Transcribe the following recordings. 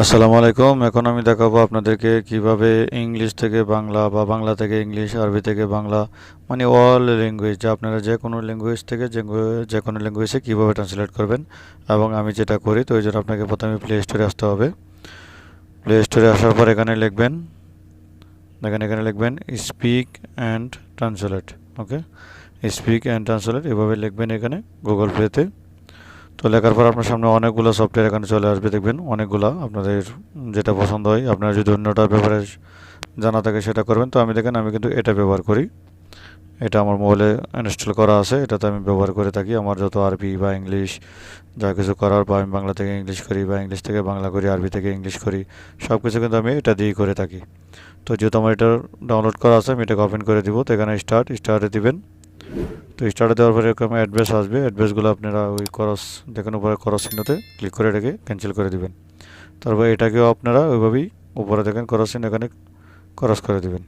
আসসালামু আলাইকুম। এখন আমি দেখাবো আপনাদেরকে কিভাবে ইংলিশ থেকে বাংলা বা বাংলা থেকে ইংলিশ, আরবি থেকে বাংলা, মানে অল ল্যাঙ্গুয়েজ, যা আপনারা যে কোনো ল্যাঙ্গুয়েজ থেকে যে কোনো ল্যাঙ্গুয়েজে কীভাবে ট্রান্সলেট করবেন। এবং আমি যেটা করি, তো ওই জন্য আপনাকে প্রথমে প্লে স্টোরে আসতে হবে। প্লে স্টোরে আসার পর এখানে লিখবেন, দেখেন এখানে লিখবেন speak and translate. Okay, speak and translate এভাবে লিখবেন এখানে গুগল প্লেতে। তো লেখার পর আপনার সামনে অনেকগুলো সফটওয়্যার এখানে চলে আসবে, দেখবেন অনেকগুলো আপনাদের যেটা পছন্দ হয়। আপনারা যদি অন্যটার ব্যাপারে জানা থাকে সেটা করবেন। তো আমি কিন্তু এটা ব্যবহার করি, এটা আমার মোবাইলে ইনস্টল করা আছে, এটাতে আমি ব্যবহার করে থাকি। আমার যত আরবি বা ইংলিশ যা কিছু করার, বা আমি বাংলা থেকে ইংলিশ করি বা ইংলিশ থেকে বাংলা করি, আরবি থেকে ইংলিশ করি, সব কিছু কিন্তু আমি এটা দিয়েই করে থাকি। তো যেহেতু আমার এটা ডাউনলোড করা আছে, আমি এটাকে ওপেন করে দিব। তো এখানে স্টার্টে দিবেন। তো স্টার্টে দেওয়ার পরে এরকম অ্যাড্রেস আসবে, অ্যাড্রেসগুলো আপনারা ওই ক্রস, দেখেন উপরে ক্রস চিহ্নতে ক্লিক করে এটাকে ক্যান্সেল করে দিবেন। তারপর এটাকেও আপনারা ওইভাবেই উপরে দেখেন ক্রস চিহ্ন, এখানে ক্রস করে দিবেন।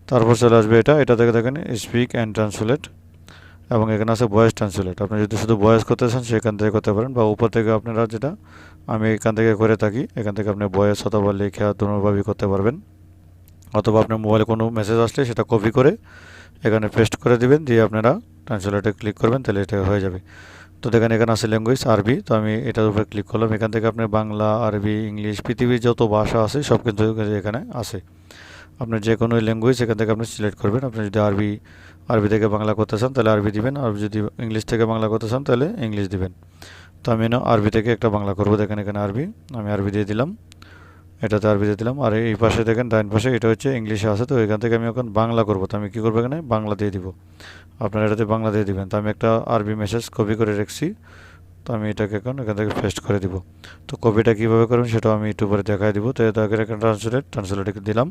তারপর চলে আসবে এটা থেকে দেখেন স্পিক অ্যান্ড ট্রান্সলেট, এবং এখানে আছে ভয়েস ট্রান্সলেট। আপনি যদি শুধু ভয়েস করতে চান সেখান থেকে করতে পারেন, বা উপর থেকে আপনারা যেটা আমি এখান থেকে করে থাকি, এখান থেকে আপনি ভয়েস অথবা লেখা দুটোভাবেই করতে পারবেন। অথবা আপনার মোবাইলে কোনো মেসেজ আসলে সেটা কপি করে এখানে পেস্ট করে দিবেন, দিয়ে আপনারা ট্রান্সলেটে ক্লিক করবেন, তাহলে এটা হয়ে যাবে। তো দেখেন এখানে আছে ল্যাঙ্গুয়েজ আরবি, তো আমি এটার উপরে ক্লিক করলাম। এখান থেকে আপনি বাংলা, আরবি, ইংলিশ, পৃথিবীর যত ভাষা আছে সব কিন্তু এখানে আছে। আপনার যে কোনো ল্যাঙ্গুয়েজ এখান থেকে আপনি সিলেক্ট করবেন। আপনি যদি আরবি থেকে বাংলা করতে চান তাহলে আরবি দিবেন, আর যদি ইংলিশ থেকে বাংলা করতে চান তাহলে ইংলিশ দিবেন। তো আমি না আরবি থেকে একটা বাংলা করবো, দেখেন এখানে আরবি, আমি আরবি দিয়ে দিলাম, এটাতে আরবি দিয়ে দিলাম। আর এই পাশে দেখেন ডাইন পাশে এটা হচ্ছে ইংলিশে আছে, তো এখান থেকে আমি এখন বাংলা করবো। তো আমি কী করবো, এখানে বাংলা দিয়ে দিব। আপনারা এটাতে বাংলা দিয়ে দিবেন। তো আমি একটা আরবি মেসেজ কপি করে রেখেছি, তো আমি এটাকে এখন এখান থেকে পেস্ট করে দিব। তো কপিটা কীভাবে করবেন সেটাও আমি একটু পরে দেখাই দিব। তো এটা এখানে ট্রান্সলেট দিলাম।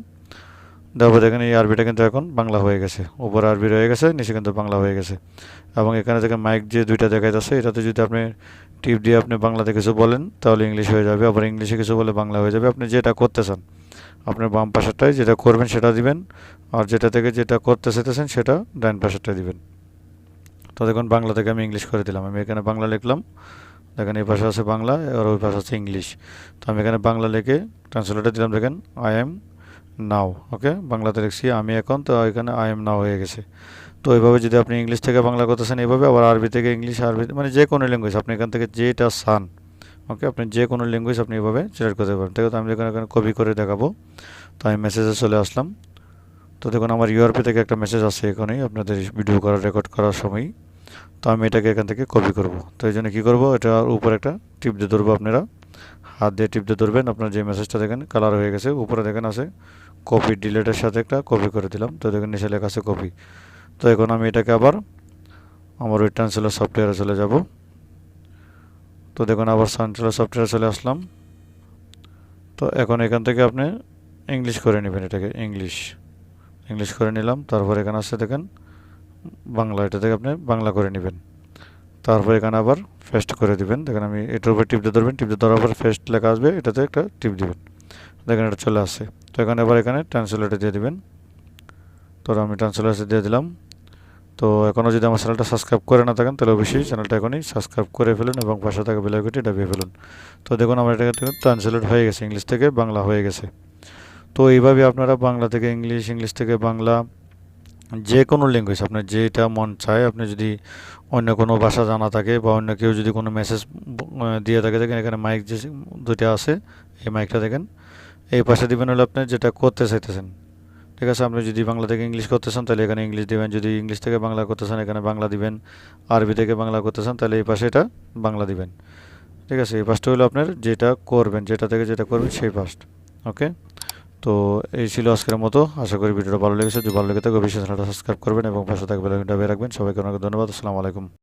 তারপর দেখেন এই আরবিটা কিন্তু এখন বাংলা হয়ে গেছে, উপরে আরবি রয়ে গেছে, নিচে কিন্তু বাংলা হয়ে গেছে। এবং এখানে দেখেন মাইক যে দুইটা দেখা যাচ্ছে, এটাতে যদি আপনি টিপ দিয়ে আপনি বাংলাতে কিছু বলেন তাহলে ইংলিশ হয়ে যাবে, আবার ইংলিশে কিছু বলে বাংলা হয়ে যাবে। আপনি যেটা করতে চান, আপনার বাম পাশেরটায় যেটা করবেন সেটা দিবেন, আর যেটা থেকে যেটা করতে চাইতেছেন সেটা ডান পাশেরটা দিবেন। তো দেখুন বাংলা থেকে আমি ইংলিশ করে দিলাম, আমি এখানে বাংলা লিখলাম, দেখেন এই পাশে আছে বাংলা আর ওই পাশে আছে ইংলিশ। তো আমি এখানে বাংলা লিখে ট্রান্সলেটর দিলাম, দেখেন আই এম নাও। ওকে, বাংলাতে লিখছি আমি এখন, তো এখানে আই এম নাও হয়ে গেছে। তো এইভাবে যদি আপনি ইংলিশ থেকে বাংলা করতেছেন এইভাবে, আবার আরবি থেকে ইংলিশ, আরবি মানে যে কোনো ল্যাঙ্গুয়েজ আপনি এখান থেকে যেটা চান, ওকে, আপনি যে কোনো ল্যাঙ্গুয়েজ আপনি এভাবে সিলেক্ট করতে পারেন। তো আমি এখানে কপি করে দেখাবো। তো আমি মেসেজে চলে আসলাম। তো দেখুন আমার ইউআরপি থেকে একটা মেসেজ আসছে এখানেই আপনাদের ভিডিও রেকর্ড করার সময়। তো আমি এটাকে এখান থেকে কপি করব। তো এই জন্য কী করবো, এটার উপর একটা টিপ দিয়ে ধরবো, আপনারা হাত দিয়ে টিপ দিয়ে ধরবেন। আপনার যে মেসেজটা দেখেন কালার হয়ে গেছে, উপরে দেখেন আছে কপি, ডিলেটের সাথে একটা কপি করে দিলাম। তো দেখেন নিচে লেখা আছে কপি। তো এখন আমি এটাকে আবার আমার ওই ট্রান্সলেট সফটওয়্যারে চলে যাব। তো দেখুন আবার ট্রান্সলেট সফটওয়্যারে চলে আসলাম। তো এখন এখান থেকে আপনি ইংলিশ করে নেবেন, এটাকে ইংলিশ করে নিলাম। তারপর এখানে আছে দেখেন বাংলা, এটা থেকে আপনি বাংলা করে নেবেন। তারপর এখানে আবার পেস্ট করে দিবেন। দেখেন আমি এটার উপর টিপ দিয়ে ধরবেন, টিপ দিয়ে ধরার পর পেস্ট লেখা আসবে, এটাতে একটা টিপ দিবেন, দেখেন এটা চলে আসছে। তো এখানে আবার এখানে ট্রান্সলেটে দিয়ে দিবেন। তো আমি ট্রান্সলেটে দিয়ে দিলাম। তো এখনও যদি আমার চ্যানেলটা সাবস্ক্রাইব করে না থাকেন তাহলে অবশ্যই চ্যানেলটা এখনই সাবস্ক্রাইব করে ফেলুন এবং পাশে থাকা বেল আইকনটি দাবিয়ে ফেলুন। তো দেখুন আমার এটা ট্রান্সলেট হয়ে গেছে, ইংলিশ থেকে বাংলা হয়ে গেছে। তো এইভাবে আপনারা বাংলা থেকে ইংলিশ, ইংলিশ থেকে বাংলা, যে কোনো ল্যাঙ্গুয়েজ আপনার যেটা মন চায়, আপনি যদি অন্য কোনো ভাষা জানা থাকে বা অন্য কেউ যদি কোনো মেসেজ দিয়ে থাকে, দেখেন এখানে মাইক যে দুইটা আছে, এই মাইকটা দেখেন এই পাশে দিবেন হলে আপনি যেটা করতে চাইতেছেন। ঠিক আছে, আপনি যদি বাংলা থেকে ইংলিশ করতে চান তাহলে এখানে ইংলিশ দিবেন, যদি ইংলিশ থেকে বাংলা করতে চান এখানে বাংলা দিবেন, আরবি থেকে বাংলা করতে চান তাহলে এই পাশে এটা বাংলা দিবেন। ঠিক আছে, এই পাশটা হলো আপনার যেটা করবেন, যেটা থেকে যেটা করবেন সেই পাশটা। ওকে, তো এই ছিল আজকের মতো। আশা করি ভিডিওটা ভালো লেগেছে। যদি ভালো লেগে থাকে অবশ্যই চ্যানেলটা সাবস্ক্রাইব করবেন এবং পাশে থাকা বেল আইকনটা বাজিয়ে রাখবেন। সবাইকে অনেক ধন্যবাদ। আসসালামু আলাইকুম।